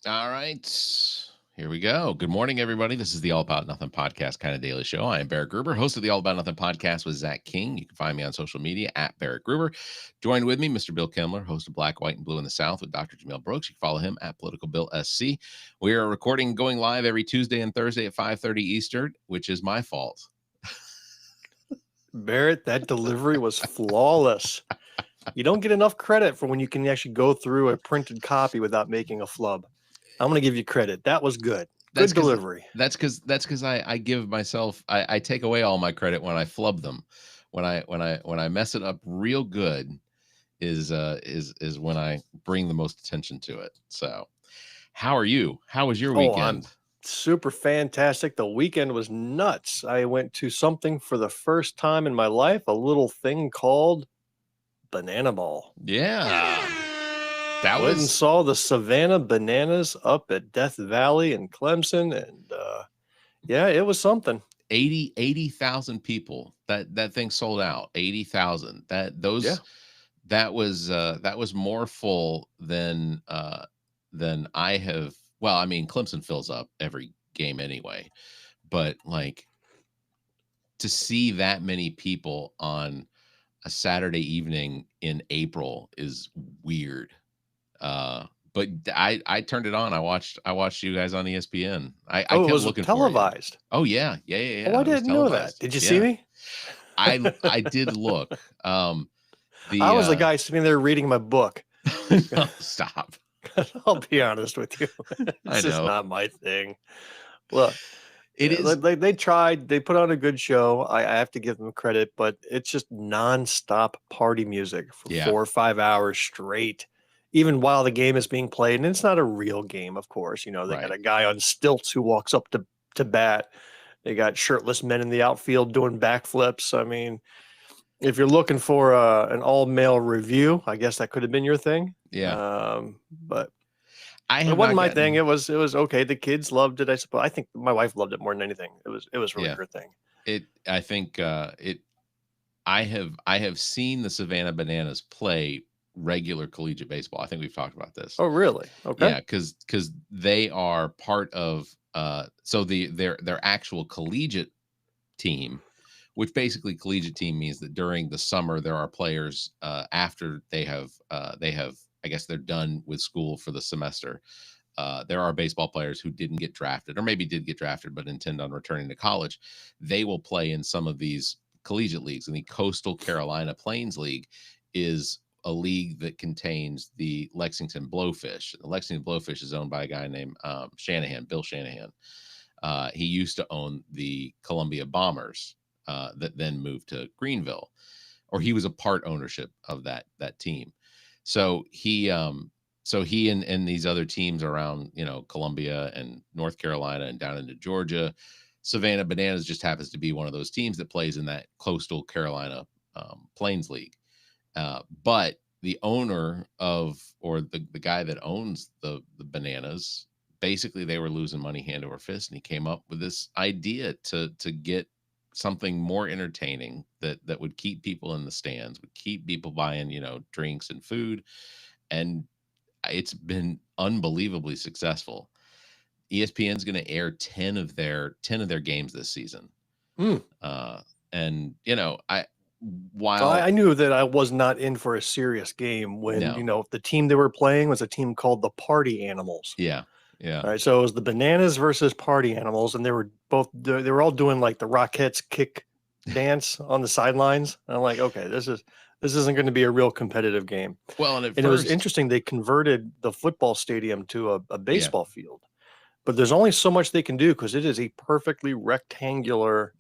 All right. Here we go. Good morning, everybody. This is the All About Nothing podcast kind of daily show. I am Barrett Gruber, host of the All About Nothing podcast with Zach King. You can find me on social media at Barrett Gruber. Joined with me, Mr. Bill Kimler, host of Black, White, and Blue in the South with Dr. Jamil Brooks. You can follow him at politicalbillsc. We are recording going live every Tuesday and Thursday at 5:30 Eastern, which is my fault. Barrett, that delivery was flawless. You don't get enough credit for when you can actually go through a printed copy without making a flub. I'm going to give you credit. That was good. Good delivery. That's because I give myself I take away all my credit when I flub them. When I mess it up real good is when I bring the most attention to it. So, how are you? How was your weekend? I'm super fantastic. The weekend was nuts. I went to something for the first time in my life, a little thing called Banana Ball. Yeah. Went and saw the Savannah Bananas up at Death Valley in Clemson, and yeah, it was something. 80,000 people. That thing sold out. 80,000. That was more full than I have. Well, I mean, Clemson fills up every game anyway, but like to see that many people on a Saturday evening in April is weird. But I turned it on. I watched you guys on ESPN. I kept it was looking televised. For you. Oh yeah. Oh, I didn't know that. Did you see me? I did look. I was the guy sitting there reading my book. No, stop. I'll be honest with you. This is not my thing. Look, it is. They tried. They put on a good show. I have to give them credit, but it's just nonstop party music for 4 or 5 hours straight, even while the game is being played. And it's not a real game, of course. You know, they got a guy on stilts who walks up to bat. They got shirtless men in the outfield doing backflips. I mean, if you're looking for an all-male review, I guess that could have been your thing. Yeah. But it wasn't my thing. It was okay. The kids loved it, I suppose. I think my wife loved it more than anything. It was really her thing. I have seen the Savannah Bananas play regular collegiate baseball. I think we've talked about this. Oh, really? Okay. Yeah, because they are part of so their actual collegiate team, which basically collegiate team means that during the summer there are players after they have I guess they're done with school for the semester. There are baseball players who didn't get drafted or maybe did get drafted but intend on returning to college. They will play in some of these collegiate leagues, and the Coastal Carolina Plains League is a league that contains the Lexington Blowfish. The Lexington Blowfish is owned by a guy named Bill Shanahan. He used to own the Columbia Bombers that then moved to Greenville, or he was a part ownership of that team. So he and these other teams around, Columbia and North Carolina and down into Georgia, Savannah Bananas just happens to be one of those teams that plays in that Coastal Carolina Plains League. But the owner or the guy that owns the Bananas, basically they were losing money hand over fist, and he came up with this idea to get something more entertaining that would keep people in the stands, would keep people buying, drinks and food. And it's been unbelievably successful. ESPN's going to air 10 of their games this season. And I knew that I was not in for a serious game when, the team they were playing was a team called the Party Animals. Yeah. Yeah. All right. So it was the Bananas versus Party Animals, and they were all doing like the Rockettes kick dance on the sidelines. And I'm like, okay, this isn't going to be a real competitive game. Well, and it was interesting. They converted the football stadium to a baseball field, but there's only so much they can do because it is a perfectly rectangular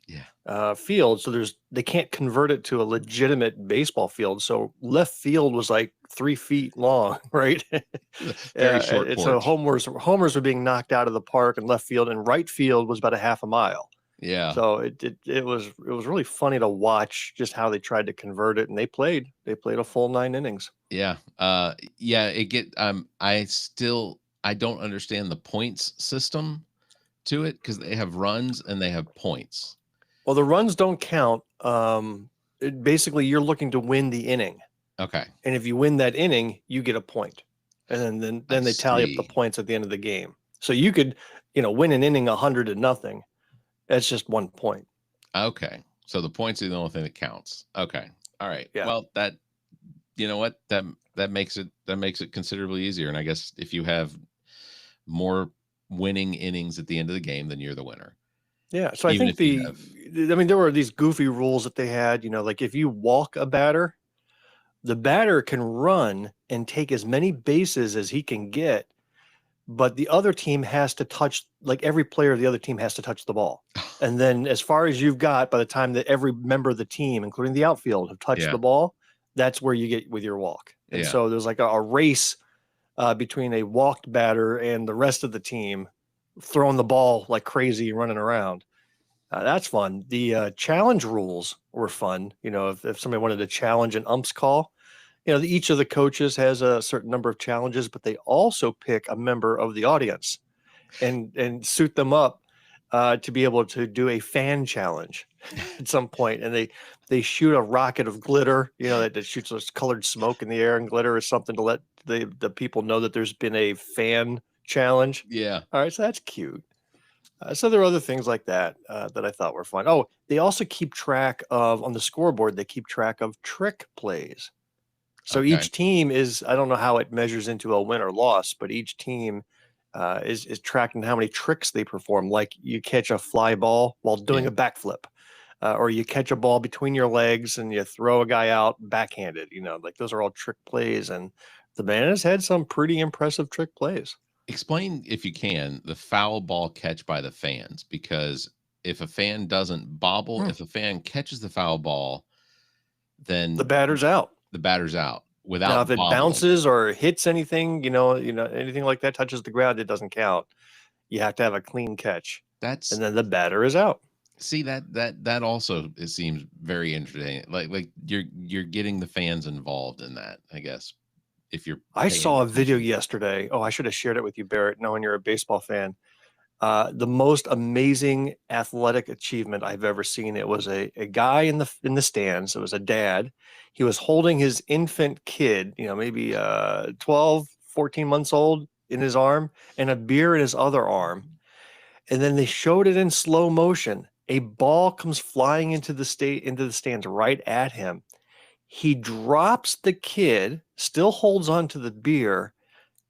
field. So they can't convert it to a legitimate baseball field. So left field was like 3 feet long, right? Very short porch. So homers were being knocked out of the park in left field, and right field was about a half a mile. Yeah. So it was really funny to watch just how they tried to convert it, and they played a full 9 innings. Yeah. I don't understand the points system to it because they have runs and they have points. Well, the runs don't count. Basically, you're looking to win the inning. Okay. And if you win that inning, you get a point. and then I they tally up the see. points at the end of the game. So you could, win an inning 100-0. That's just 1 point. Okay. So the points are the only thing that counts. Okay. All right. Yeah. Well, that you know what? That makes it considerably easier. And I guess if you have more winning innings at the end of the game, then you're the winner. Yeah. So I Even think if you have there were these goofy rules that they had, like if you walk a batter, the batter can run and take as many bases as he can get, but the other team has to touch, like every player of the other team has to touch the ball. And then as far as you've got, by the time that every member of the team, including the outfield, have touched the ball, that's where you get with your walk. And so there's like a race between a walked batter and the rest of the team throwing the ball like crazy, running around. That's fun. The challenge rules were fun. If somebody wanted to challenge an ump's call, each of the coaches has a certain number of challenges, but they also pick a member of the audience and suit them up to be able to do a fan challenge at some point. And they shoot a rocket of glitter, that shoots those colored smoke in the air and glitter or something to let the people know that there's been a fan challenge. Yeah. All right, so that's cute. So there are other things like that that I thought were fun. Oh, they also keep track of, on the scoreboard, they keep track of trick plays. So each team is, I don't know how it measures into a win or loss, but each team is tracking how many tricks they perform. Like you catch a fly ball while doing a backflip, or you catch a ball between your legs and you throw a guy out backhanded. Like those are all trick plays. And the Bananas had some pretty impressive trick plays. Explain, if you can, the foul ball catch by the fans, because if a fan doesn't bobble, if a fan catches the foul ball, then the batter's out. The batter's out without now, if it bobbling. bounces or hits anything, anything like that touches the ground, it doesn't count. You have to have a clean catch. And then the batter is out. See, that also, it seems very interesting. Like you're getting the fans involved in that, I guess. I saw a video yesterday. Oh, I should have shared it with you, Barrett, knowing you're a baseball fan. The most amazing athletic achievement I've ever seen. It was a guy in the stands. It was a dad. He was holding his infant kid, maybe 12, 14 months old, in his arm, and a beer in his other arm. And then they showed it in slow motion. A ball comes flying into the stands right at him. He drops the kid, still holds on to the beer,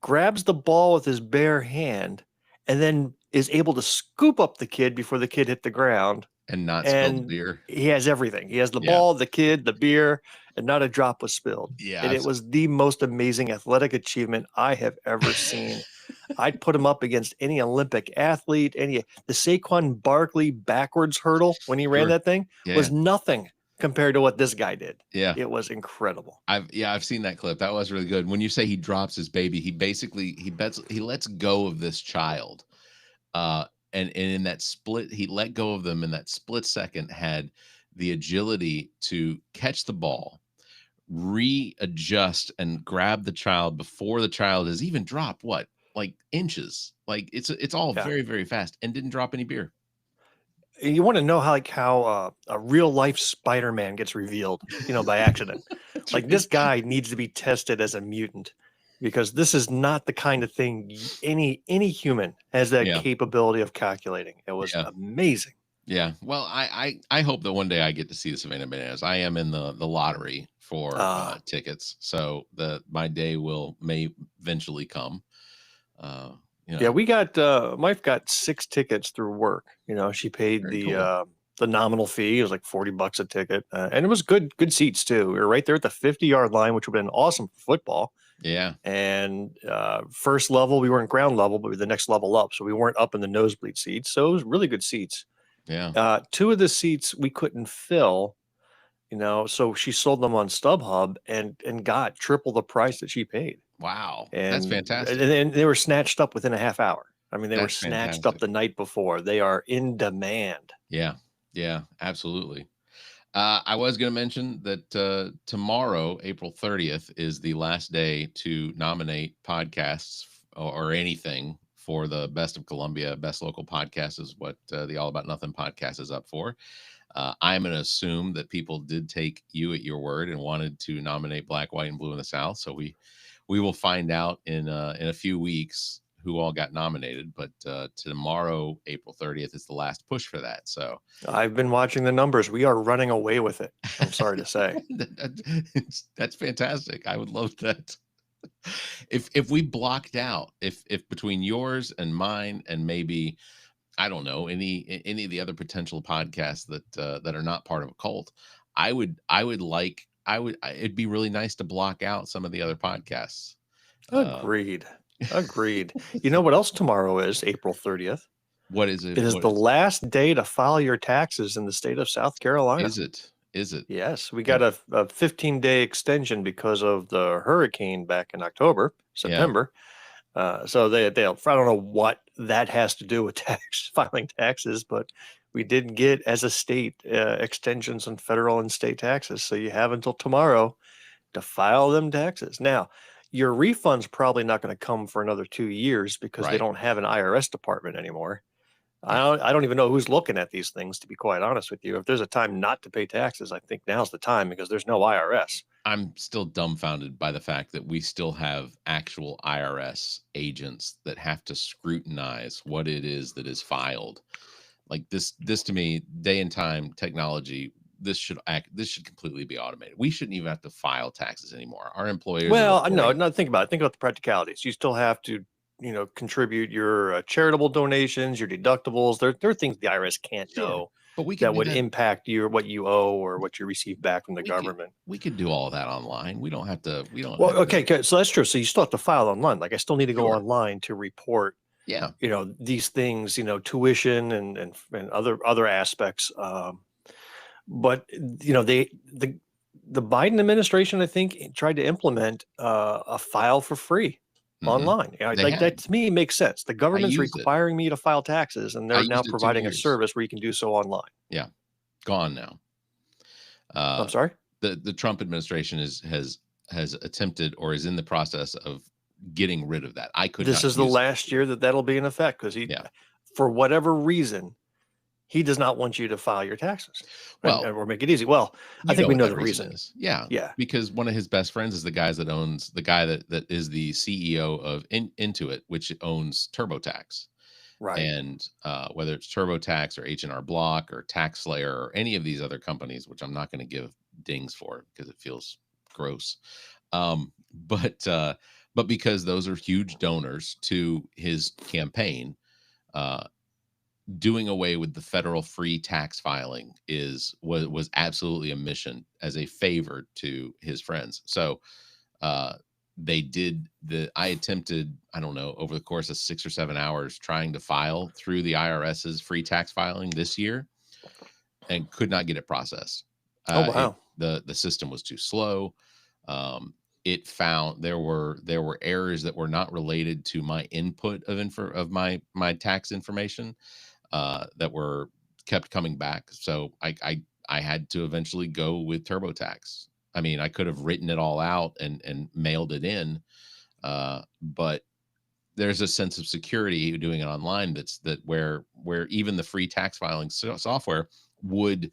grabs the ball with his bare hand, and then is able to scoop up the kid before the kid hit the ground. And not spill the beer. He has everything. He has the ball, the kid, the beer, and not a drop was spilled. Yeah. And it was the most amazing athletic achievement I have ever seen. I'd put him up against any Olympic athlete, the Saquon Barkley backwards hurdle when he ran that thing was nothing compared to what this guy did. Yeah. It was incredible. I've seen that clip. That was really good. When you say he drops his baby, he lets go of this child. And in that split, he let go of them in that split second, had the agility to catch the ball, readjust, and grab the child before the child has even dropped like inches. Like it's all very, very fast, and didn't drop any beer. You want to know how a real life Spider-Man gets revealed, by accident. Like this guy needs to be tested as a mutant, because this is not the kind of thing any human has that capability of calculating. It was amazing. Yeah. Well, I hope that one day I get to see the Savannah Bananas. I am in the lottery for tickets, so my day may eventually come. Yeah, we got Mike got 6 tickets through work. She paid the nominal fee. It was like $40 a ticket, and it was good seats too. We were right there at the 50-yard line, which would have been awesome for football. Yeah. And first level, we weren't ground level, but we were the next level up, so we weren't up in the nosebleed seats. So it was really good seats. Yeah. 2 of the seats we couldn't fill. So she sold them on StubHub and got triple the price that she paid. Wow. That's fantastic. And they were snatched up within a half hour. I mean, they were snatched fantastic. up the night before. They are in demand. Yeah. Yeah, absolutely. I was going to mention that tomorrow, April 30th, is the last day to nominate podcasts or anything for the Best of Columbia. Best Local Podcast is what the All About Nothing podcast is up for. I'm going to assume that people did take you at your word and wanted to nominate Black, White, and Blue in the South. So we we will find out in a few weeks who all got nominated. But tomorrow, April 30th, is the last push for that. So I've been watching the numbers. We are running away with it. I'm sorry to say. that's fantastic. I would love that. If we blocked out, if between yours and mine and maybe, I don't know, any of the other potential podcasts that are not part of a cult, it'd be really nice to block out some of the other podcasts. Agreed. Agreed. You know what else tomorrow is? April 30th. What is it? It is the last day to file your taxes in the state of South Carolina. Is it? Is it? Yes, we got a 15-day extension because of the hurricane back in September. So they'll, I don't know what that has to do with filing taxes, but we did get, as a state, extensions on federal and state taxes. So you have until tomorrow to file them taxes. Now, your refund's probably not going to come for another 2 years because they don't have an IRS department anymore. Yeah. I don't even know who's looking at these things, to be quite honest with you. If there's a time not to pay taxes, I think now's the time because there's no IRS. I'm still dumbfounded by the fact that we still have actual IRS agents that have to scrutinize what it is that is filed. Like this to me, day and time technology, this should completely be automated. We shouldn't even have to file taxes anymore. Our employers. Well, no, think about it. Think about the practicalities. You still have to, contribute your charitable donations, your deductibles. There are things the IRS can't know, but that would impact what you owe or what you receive back from the government. We could do all that online. We don't have to. Okay. So that's true. So you still have to file online. Like I still need to go online to report. Yeah. These things. Tuition and other aspects. But the Biden administration, I think, tried to implement a file for free. Online. Like that to me makes sense. The government's requiring me to file taxes, and they're now providing a service where you can do so online. Yeah, gone now. I'm sorry. The Trump administration has attempted or is in the process of getting rid of that. This is the last year that'll be in effect because for whatever reason, he does not want you to file your taxes, or make it easy. Well, I think we know the reason. Yeah. Because one of his best friends is the guy that is the CEO of Intuit, which owns TurboTax. Right. And whether it's TurboTax or H&R Block or TaxSlayer or any of these other companies, which I'm not going to give dings for because it feels gross. But because those are huge donors to his campaign, doing away with the federal free tax filing was absolutely a mission as a favor to his friends. So I attempted, I don't know, over the course of 6 or 7 hours trying to file through the IRS's free tax filing this year and could not get it processed. Oh, wow. The system was too slow. It found there were errors that were not related to my input of my tax information. That were kept coming back. So I had to eventually go with TurboTax. I mean, I could have written it all out and mailed it in, but there's a sense of security doing it online where even the free tax filing software would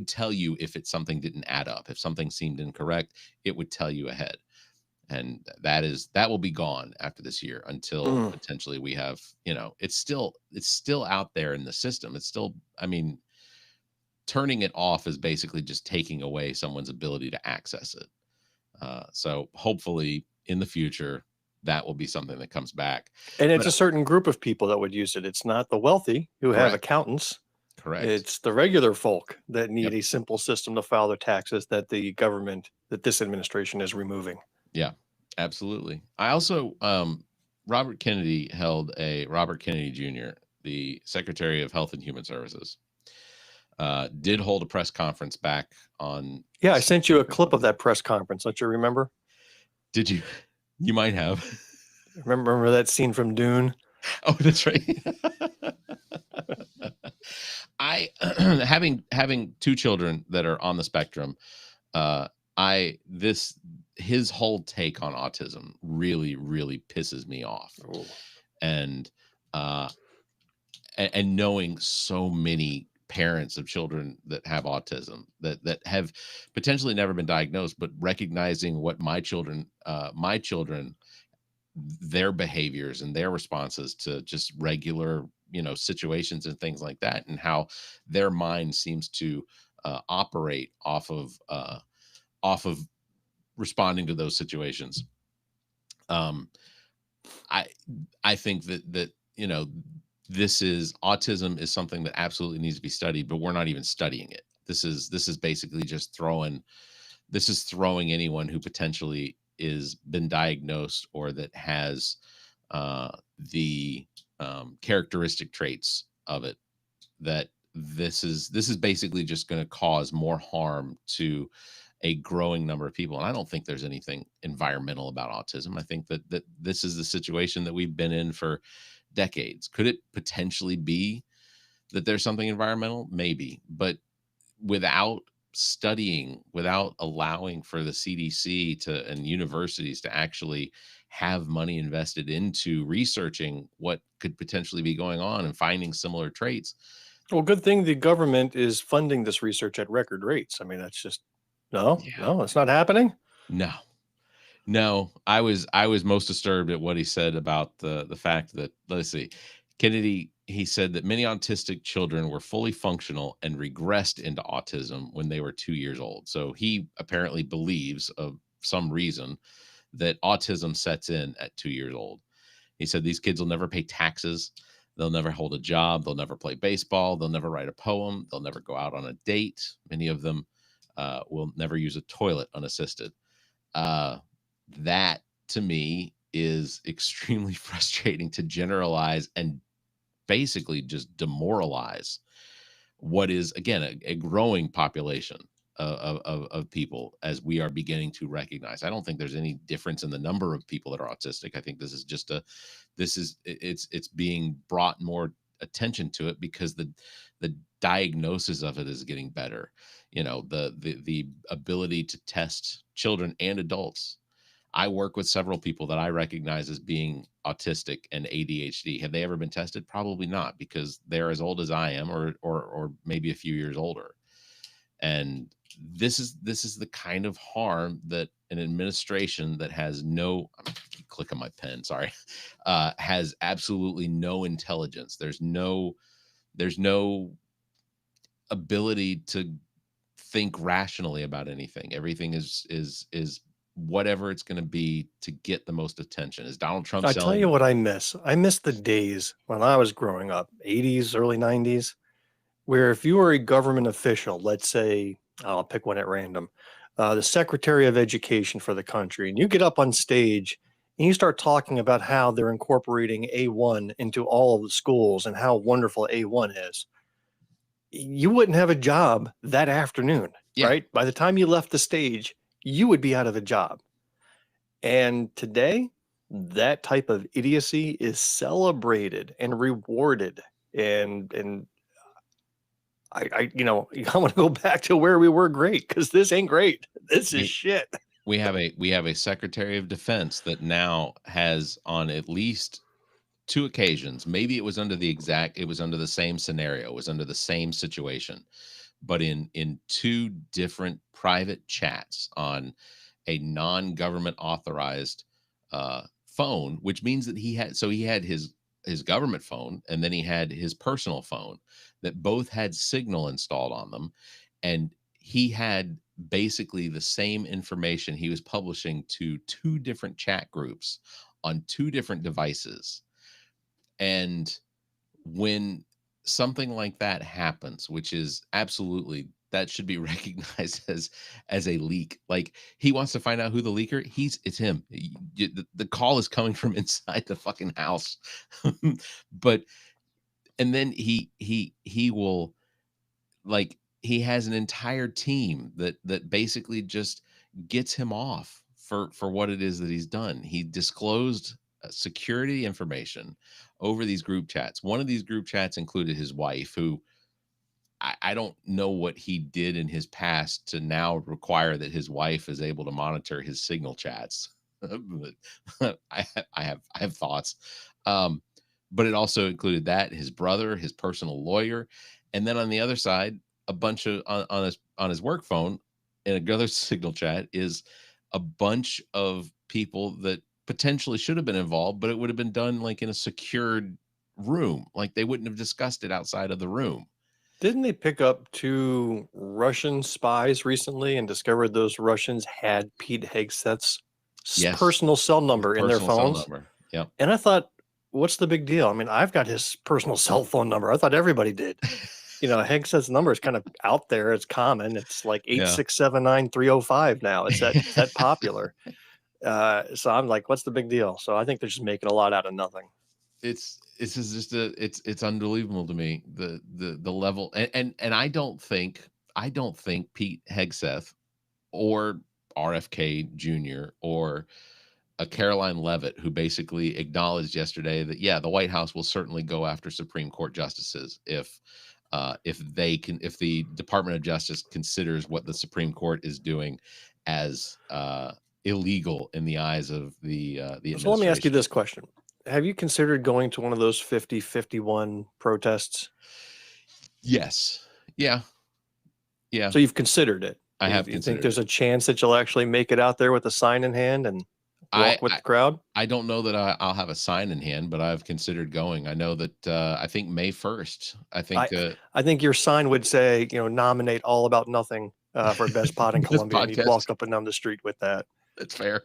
tell you if something didn't add up. If something seemed incorrect, it would tell you ahead. And that will be gone after this year until potentially we have, it's still out there in the system. It's still, I mean, turning it off is basically just taking away someone's ability to access it. So hopefully in the future, that will be something that comes back. And it's a certain group of people that would use it. It's not the wealthy who have accountants. Correct. It's the regular folk that need a simple system to file their taxes that this administration is removing. Yeah, absolutely. I also, Robert Kennedy Jr., the Secretary of Health and Human Services, did hold a press conference back on. Yeah, I sent you a clip of that press conference. Don't you remember? Did you? You might have. Remember that scene from Dune? Oh, that's right. I having two children that are on the spectrum, his whole take on autism really, really pisses me off. Ooh. And knowing so many parents of children that have autism, that have potentially never been diagnosed, but recognizing what my children, their behaviors and their responses to just regular, situations and things like that, and how their mind seems to operate off of responding to those situations. um I I think that this is autism is something that absolutely needs to be studied, but we're not even studying it. This is basically just throwing anyone who potentially is been diagnosed or that has the characteristic traits of it, that this is basically just going to cause more harm to a growing number of people. And I don't think there's anything environmental about autism. I think that this is the situation that we've been in for decades. Could it potentially be that there's something environmental? Maybe, but without studying, without allowing for the CDC to and universities to actually have money invested into researching what could potentially be going on and finding similar traits. Well, good thing the government is funding this research at record rates. I mean, that's just Yeah. no, it's not happening. No. No, I was most disturbed at what he said about the fact that, let's see, Kennedy, he said that many autistic children were fully functional and regressed into autism when they were 2 years old. So he apparently believes, of some reason, that autism sets in at 2 years old. He said these kids will never pay taxes. They'll never hold a job. They'll never play baseball. They'll never write a poem. They'll never go out on a date. Many of them will never use a toilet unassisted. Uh, that to me is extremely frustrating, to generalize and basically just demoralize what is, again, a growing population of people, as we are beginning to recognize. I don't think there's any difference in the number of people that are autistic. I think this is just it's being brought more attention to it because the diagnosis of it is getting better. The ability to test children and adults. I work with several people that I recognize as being autistic and ADHD. Have they ever been tested? Probably not, because they're as old as I am, or maybe a few years older. And this is the kind of harm that an administration that has no, I'm keep clicking my pen, sorry, has absolutely no intelligence. There's no ability to think rationally about anything. Everything is whatever it's going to be to get the most attention. Is Donald Trump I tell you selling? what I miss. I miss the days when I was growing up, 80s, early 90s, where if you were a government official, let's say, I'll pick one at random, the Secretary of Education for the country, and you get up on stage and you start talking about how they're incorporating A1 into all of the schools and how wonderful A1 is, you wouldn't have a job that afternoon, Yeah. right? By the time you left the stage, you would be out of a job. And today, that type of idiocy is celebrated and rewarded. And I want to go back to where we were great, because this ain't great. This is We shit. we have a Secretary of Defense that now has, on at least two occasions, maybe it was under the same scenario, it was under the same situation, but in two different private chats on a non-government authorized phone, which means that he had his government phone, and then he had his personal phone, that both had Signal installed on them, and he had basically the same information he was publishing to two different chat groups on two different devices. And when something like that happens, which is absolutely, that should be recognized as a leak. Like, he wants to find out who the leaker. It's him. The call is coming from inside the fucking house. But and then he will, like, he has an entire team that basically just gets him off for what it is that he's done. He disclosed security information over these group chats. One of these group chats included his wife, who I don't know what he did in his past to now require that his wife is able to monitor his Signal chats. But I have thoughts. Um, but it also included that, his brother, his personal lawyer, And then on the other side, a bunch of on his work phone in another signal chat is a bunch of people that potentially should have been involved, but it would have been done like in a secured room. Like they wouldn't have discussed it outside of the room. Didn't they pick up 2 Russian spies recently and discovered those Russians had Pete Hegseth's Yes. personal cell His number in their personal cell phones? number. Yep. And I thought, what's the big deal? I mean, I've got his personal cell phone number. I thought everybody did. Hegseth's number is kind of out there. It's common. It's like Yeah. 8679305 now. It's that popular. So I'm like, what's the big deal? So I think they're just making a lot out of nothing. It's just it's unbelievable to me the level, and I don't think Pete Hegseth or RFK Jr. or a Caroline Leavitt, who basically acknowledged yesterday that the White House will certainly go after Supreme Court justices if the Department of Justice considers what the Supreme Court is doing as illegal in the eyes of the administration. So let me ask you this question. Have you considered going to one of those 50-51 protests? Yes. Yeah. So you've considered it. I have you considered think there's a chance that you'll actually make it out there with a sign in hand and walk with the crowd? I don't know that I'll have a sign in hand, but I've considered going. I know that I think May 1st. I think your sign would say, nominate All About Nothing for best pod in Columbia. And you'd walk up and down the street with that. That's fair.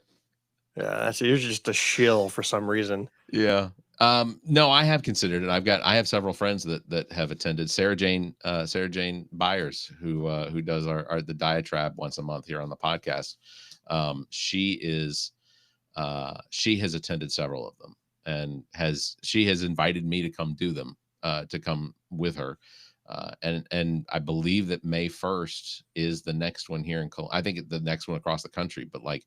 Yeah, so you're just a shill for some reason. Yeah. No, I have considered it. I have several friends that have attended. Sarah Jane Byers, who does the diatribe once a month here on the podcast. She has attended several of them and she has invited me to come do them, to come with her. And I believe that May 1st is the next one here in Columbia. I think the next one across the country, but like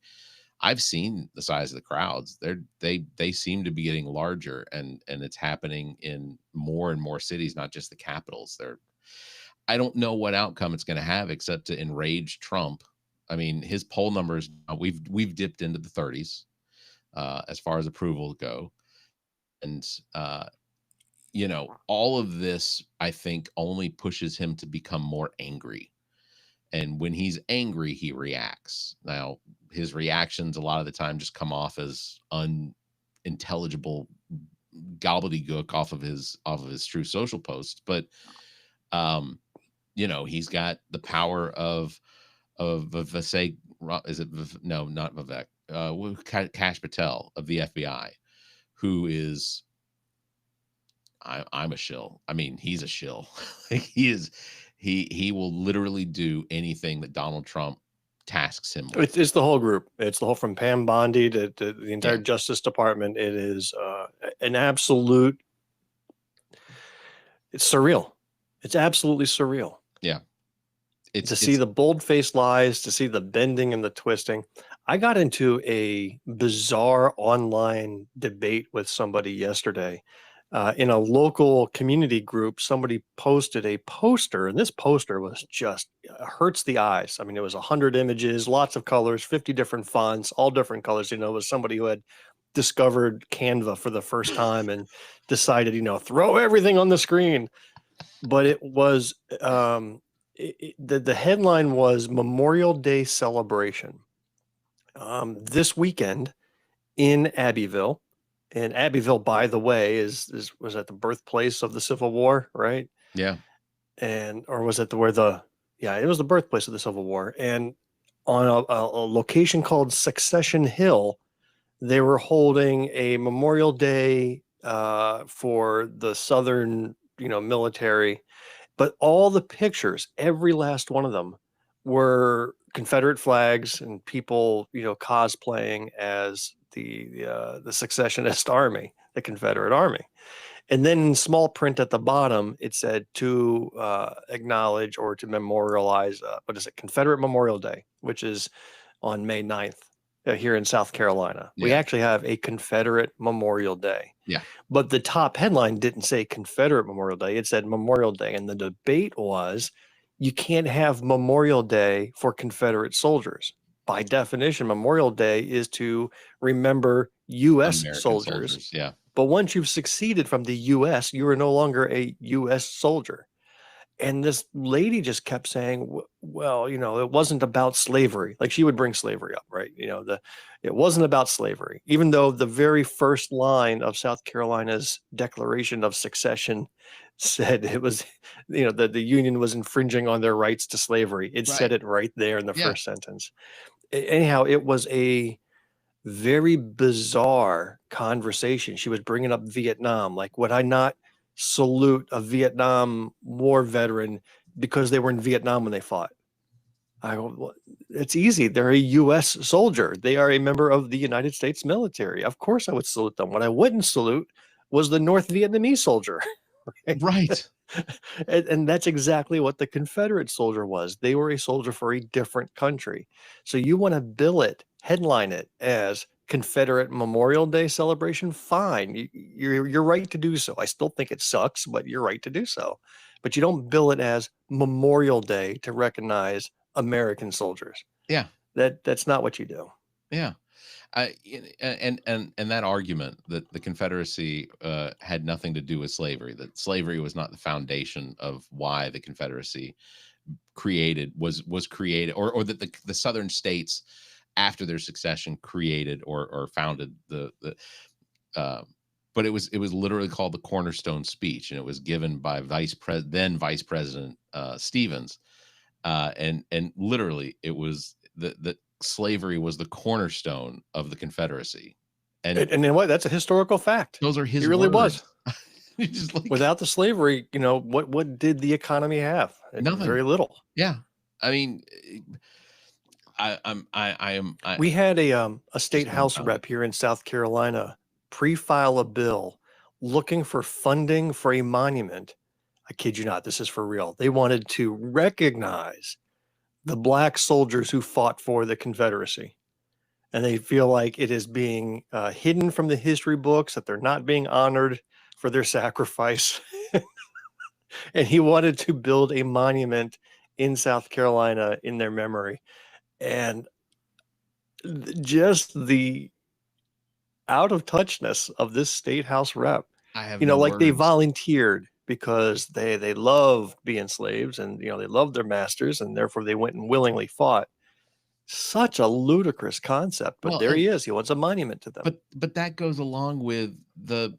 I've seen the size of the crowds. They seem to be getting larger, and it's happening in more and more cities, not just the capitals. I don't know what outcome it's going to have except to enrage Trump. I mean, his poll numbers, we've dipped into the 30s as far as approval go. And all of this, I think, only pushes him to become more angry. And when he's angry, he reacts. Now, his reactions a lot of the time just come off as unintelligible gobbledygook off of his true social posts. But he's got the power of Vivek. Is it no, not Vivek? Kash Patel of the FBI, who is. I'm a shill. I mean, he's a shill. He is. He will literally do anything that Donald Trump tasks him with. It's the whole group. It's the whole, from Pam Bondi to the entire Justice Department. It is an absolute. It's surreal. It's absolutely surreal. Yeah. To see the bold-faced lies, to see the bending and the twisting. I got into a bizarre online debate with somebody yesterday. In a local community group, somebody posted a poster, and this poster was just hurts the eyes. I mean, it was 100 images, lots of colors, 50 different fonts, all different colors. It was somebody who had discovered Canva for the first time and decided, throw everything on the screen. But it was the headline was Memorial Day celebration this weekend in Abbeville. And Abbeville, by the way, was at the birthplace of the Civil War, right? Yeah. Or was it it was the birthplace of the Civil War. And on a location called Succession Hill, they were holding a Memorial Day for the Southern, military. But all the pictures, every last one of them, were Confederate flags and people, cosplaying as the secessionist army, the Confederate Army. And then in small print at the bottom, it said to acknowledge or to memorialize, Confederate Memorial Day, which is on May 9th here in South Carolina. Yeah. We actually have a Confederate Memorial Day. Yeah. But the top headline didn't say Confederate Memorial Day. It said Memorial Day. And the debate was, you can't have Memorial Day for Confederate soldiers. By definition, Memorial Day is to remember U.S. soldiers. Yeah. But once you've succeeded from the U.S., you are no longer a U.S. soldier. And this lady just kept saying, well, it wasn't about slavery. Like, she would bring slavery up, right? It wasn't about slavery, even though the very first line of South Carolina's Declaration of Succession said it was, the Union was infringing on their rights to slavery. It said it right there in the first sentence. Anyhow, it was a very bizarre conversation. She was bringing up Vietnam. Like, would I not salute a Vietnam War veteran because they were in Vietnam when they fought? I go, well, it's easy. They're a U.S. soldier. They are a member of the United States military. Of course I would salute them. What I wouldn't salute was the North Vietnamese soldier. Right. And that's exactly what the Confederate soldier was. They were a soldier for a different country. So you want to bill it, headline it as Confederate Memorial Day celebration? Fine. You're right to do so. I still think it sucks, but you're right to do so. But you don't bill it as Memorial Day to recognize American soldiers. Yeah. That's not what you do. Yeah. And that argument that the Confederacy had nothing to do with slavery, that slavery was not the foundation of why the Confederacy was created, or that the Southern states after their succession created or founded but it was literally called the Cornerstone Speech, and it was given by then Vice President Stevens, and literally it was the slavery was the cornerstone of the Confederacy. And then what? That's a historical fact. Those are his It really words. was. Just like, without the slavery, what did the economy have? Nothing. Very little. Yeah. I mean, we had a state house rep here in South Carolina pre-file a bill looking for funding for a monument. I kid you not, this is for real. They wanted to recognize the Black soldiers who fought for the Confederacy. And they feel like it is being hidden from the history books, that they're not being honored for their sacrifice. And he wanted to build a monument in South Carolina in their memory. And just the out of touchness of this state house rep, they volunteered because they loved being slaves, and they loved their masters, and therefore they went and willingly fought. Such a ludicrous concept, but there he is. He wants a monument to them. But that goes along with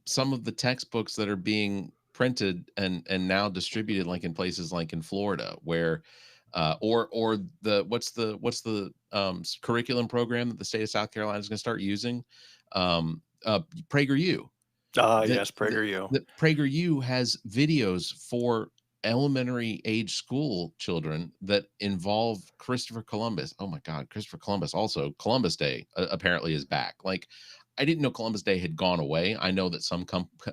some of the textbooks that are being printed and now distributed, like in places like in Florida, where or what's the curriculum program that the state of South Carolina is going to start using? PragerU. Yes, PragerU. PragerU has videos for elementary age school children that involve Christopher Columbus. Oh my God, Christopher Columbus. Also, Columbus Day apparently is back. Like, I didn't know Columbus Day had gone away. I know that some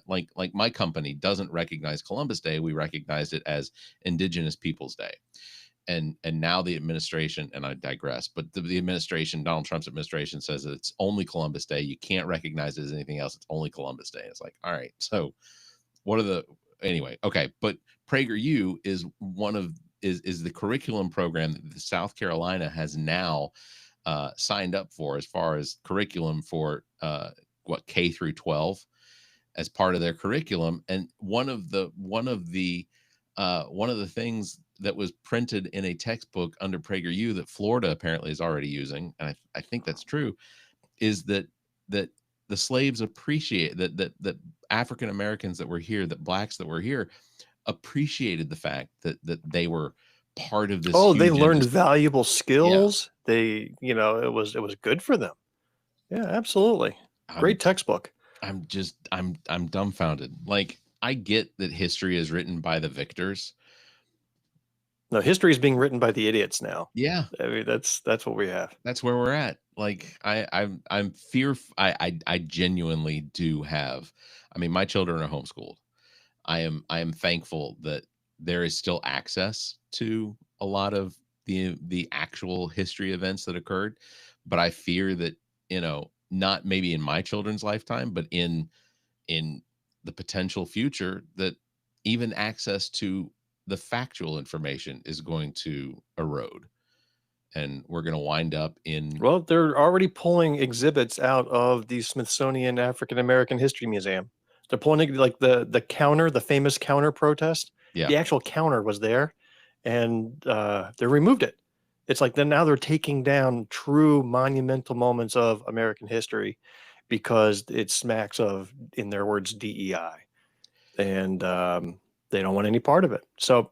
like my company doesn't recognize Columbus Day. We recognize it as Indigenous Peoples Day. And now the administration, and I digress, but the administration, Donald Trump's administration, says that it's only Columbus Day. You can't recognize it as anything else. It's only Columbus Day. It's like, all right, so anyway, okay. But PragerU is is the curriculum program that the South Carolina has now signed up for, as far as curriculum for K through 12 as part of their curriculum. And one of the things that was printed in a textbook under PragerU that Florida apparently is already using, and I think that's true, is that the slaves appreciate that African Americans that were here, that blacks that were here, appreciated the fact that they were part of this. Oh, they learned valuable skills. Yeah. It was good for them. Yeah, absolutely. Great textbook. I'm dumbfounded. Like, I get that history is written by the victors. No, history is being written by the idiots now. Yeah. I mean, that's what we have. That's where we're at. Like, I'm fearful. I genuinely do have, I mean, my children are homeschooled. I am thankful that there is still access to a lot of the actual history events that occurred, but I fear that, not maybe in my children's lifetime, but in the potential future, that even access to the factual information is going to erode, and we're going to wind up in. Well, they're already pulling exhibits out of the Smithsonian African American History Museum. They're pulling, like, the famous counter protest Yeah. The actual counter was there, and they removed it. It's like then now they're taking down true monumental moments of American history because it smacks of, in their words, DEI, and they don't want any part of it. So,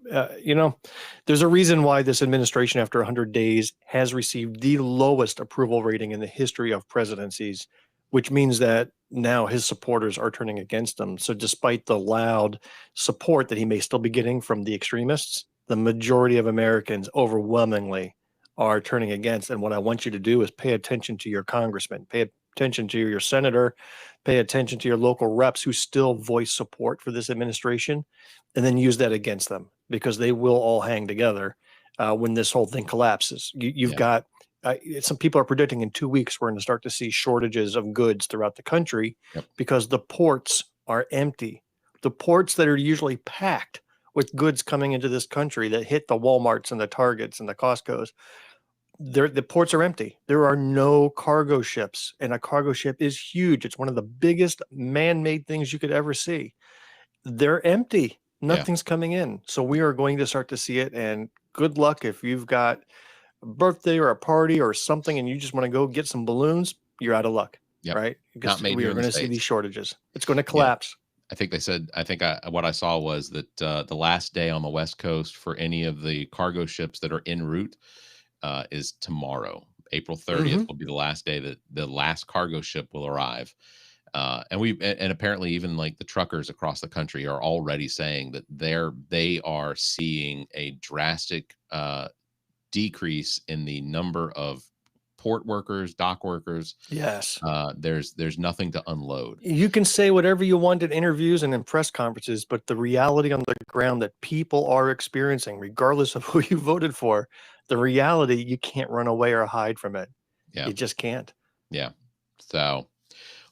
there's a reason why this administration, after 100 days, has received the lowest approval rating in the history of presidencies, which means that now his supporters are turning against him. So despite the loud support that he may still be getting from the extremists, the majority of Americans overwhelmingly are turning against. And what I want you to do is pay attention to your congressman, pay attention to your senator, pay attention to your local reps who still voice support for this administration, and then use that against them, because they will all hang together when this whole thing collapses. You've got some people are predicting in 2 weeks we're going to start to see shortages of goods throughout the country because the ports are empty. The ports that are usually packed with goods coming into this country that hit the Walmarts and the Targets and the Costcos, the ports are empty. There are no cargo ships, and a cargo ship is huge. It's one of the biggest man-made things you could ever see. They're empty. Nothing's coming in. So we are going to start to see it, and good luck if you've got a birthday or a party or something and you just want to go get some balloons. You're out of luck, right? Because we are going to see these shortages. It's going to collapse. I think they said, what I saw was that the last day on the West Coast for any of the cargo ships that are en route is tomorrow. April 30th will be the last day that the last cargo ship will arrive. And apparently even like the truckers across the country are already saying that they are seeing a drastic decrease in the number of port workers, dock workers. Yes. There's nothing to unload. You can say whatever you want in interviews and in press conferences, but the reality on the ground that people are experiencing, regardless of who you voted for, the reality, you can't run away or hide from it. Yeah. You just can't. Yeah. So,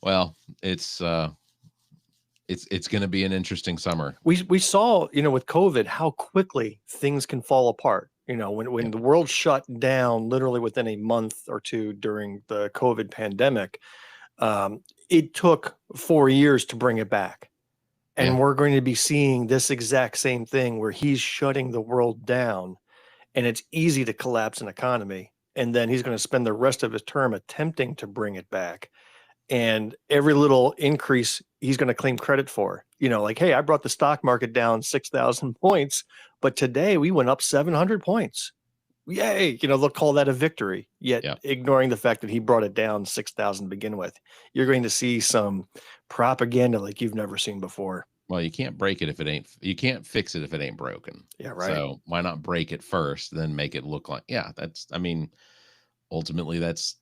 well, it's going to be an interesting summer. We saw, with COVID, how quickly things can fall apart. When the world shut down literally within a month or two during the COVID pandemic, it took 4 years to bring it back. And we're going to be seeing this exact same thing where he's shutting the world down, and it's easy to collapse an economy. And then he's going to spend the rest of his term attempting to bring it back. And every little increase he's going to claim credit for, like, hey, I brought the stock market down 6,000 points, but today we went up 700 points. Yay. They'll call that a victory, yet ignoring the fact that he brought it down 6,000 to begin with. You're going to see some propaganda like you've never seen before. Well, you can't break it you can't fix it if it ain't broken. Yeah, right. So why not break it first, then make it look like, ultimately that's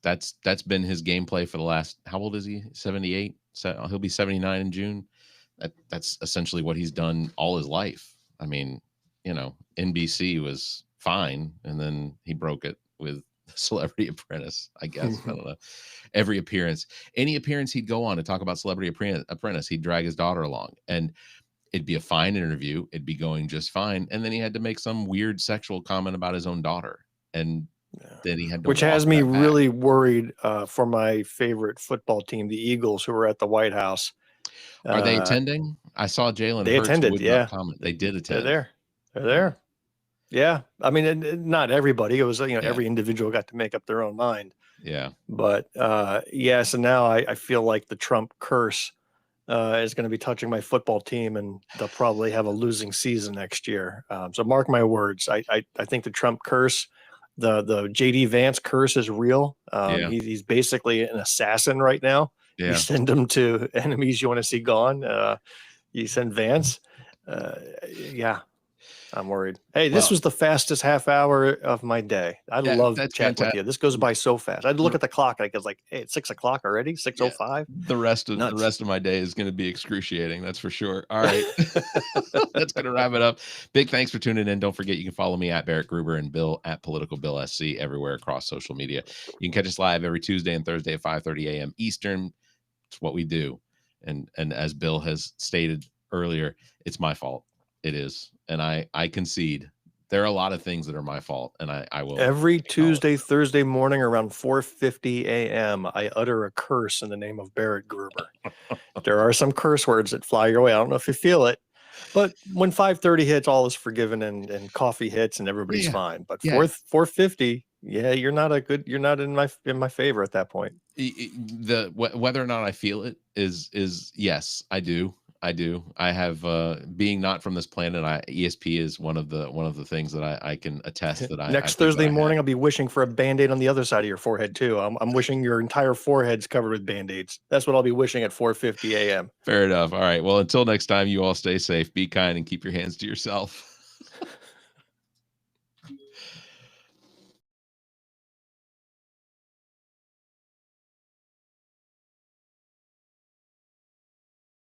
been his gameplay for the last, how old is he? 78. So he'll be 79 in June. That's essentially what he's done all his life. NBC was fine, and then he broke it with Celebrity Apprentice, I guess. I don't know. Any appearance he'd go on to talk about Celebrity Apprentice, he'd drag his daughter along, and it'd be a fine interview. It'd be going just fine. And then he had to make some weird sexual comment about his own daughter. And then he had to, which has me really worried for my favorite football team, the Eagles, who were at the White House. Are they attending? I saw Jalen They Hurts attended, would not comment. They did attend. They're there. Yeah. I mean, not everybody. It was, every individual got to make up their own mind. Yeah. But so now I feel like the Trump curse is going to be touching my football team, and they'll probably have a losing season next year. So mark my words. I think the Trump curse, the JD Vance curse, is real. He's basically an assassin right now. You send him to enemies you want to see gone. You send Vance. I'm worried. Hey, this was the fastest half hour of my day. I love chatting with you. This goes by so fast. I had to look at the clock. I was like, hey, it's 6 o'clock already. 6:05. The rest of my day is going to be excruciating. That's for sure. All right, that's going to wrap it up. Big thanks for tuning in. Don't forget, you can follow me at Barrett Gruber and Bill at politicalbillsc everywhere across social media. You can catch us live every Tuesday and Thursday at 5:30 a.m. Eastern. It's what we do, and as Bill has stated earlier, it's my fault. It is. And I concede there are a lot of things that are my fault, and I will. Every Tuesday, Thursday morning around 4:50 a.m., I utter a curse in the name of Barrett Gruber. There are some curse words that fly your way. I don't know if you feel it, But when 5:30 hits, all is forgiven and coffee hits and everybody's fine. But Yeah. 4:50, yeah, you're not in my favor at that point. Whether or not I feel it is yes, I do. I have being not from this planet. ESP is one of the things that I can attest that I Next think that Thursday I morning, have. I'll be wishing for a Band-Aid on the other side of your forehead too. I'm wishing your entire forehead's covered with Band-Aids. That's what I'll be wishing at 4:50 a.m. Fair enough. All right. Well, until next time, you all stay safe, be kind, and keep your hands to yourself.